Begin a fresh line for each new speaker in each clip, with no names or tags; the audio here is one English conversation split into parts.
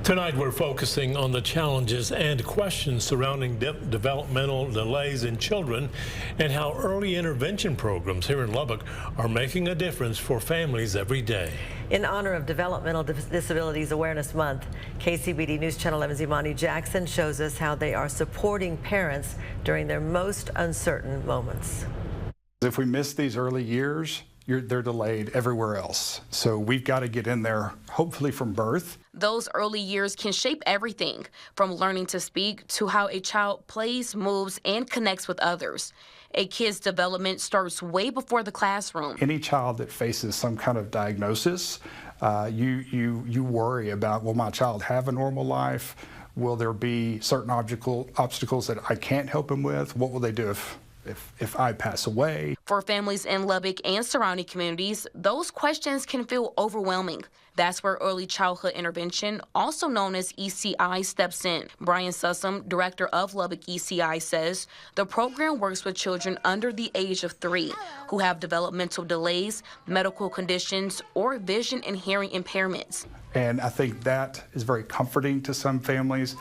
Tonight we're focusing on the challenges and questions surrounding developmental delays in children and how early intervention programs here in Lubbock are making a difference for families every day.
In honor of Developmental Disabilities Awareness Month, KCBD News Channel 11's Imani Jackson shows us how they are supporting parents during their most uncertain moments.
If we miss these early years, they're delayed everywhere else. So we've got to get in there, hopefully from birth.
Those early years can shape everything from learning to speak to how a child plays, moves, and connects with others. A kid's development starts way before the classroom.
Any child that faces some kind of diagnosis, you worry about, will my child have a normal life? Will there be certain obstacles that I can't help him with? What will they do if I pass away?
For families in Lubbock and surrounding communities, those questions can feel overwhelming. That's where early childhood intervention, also known as ECI, steps in. Brian Sussum, director of Lubbock ECI, says the program works with children under the age of 3 who have developmental delays, medical conditions, or vision and hearing impairments.
And I think that is very comforting to some families.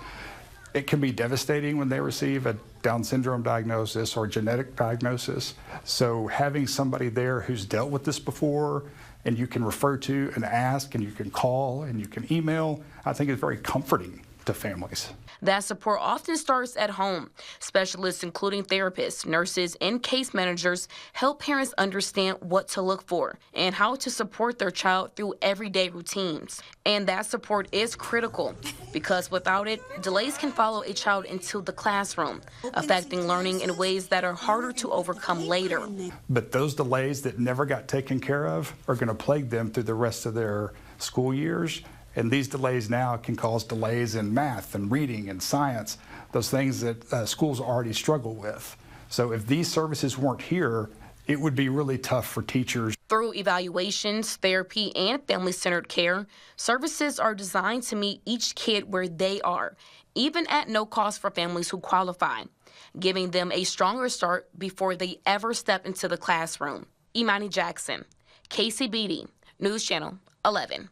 It can be devastating when they receive a Down syndrome diagnosis or genetic diagnosis. So having somebody there who's dealt with this before and you can refer to and ask and you can call and you can email, I think is very comforting to families.
That support often starts at home. Specialists, including therapists, nurses, and case managers, help parents understand what to look for and how to support their child through everyday routines. And that support is critical because without it, delays can follow a child into the classroom, affecting learning in ways that are harder to overcome later.
But those delays that never got taken care of are going to plague them through the rest of their school years. And these delays now can cause delays in math and reading and science, those things that schools already struggle with. So if these services weren't here, it would be really tough for teachers.
Through evaluations, therapy, and family-centered care, services are designed to meet each kid where they are, even at no cost for families who qualify, giving them a stronger start before they ever step into the classroom. Imani Jackson, KCBD News Channel 11.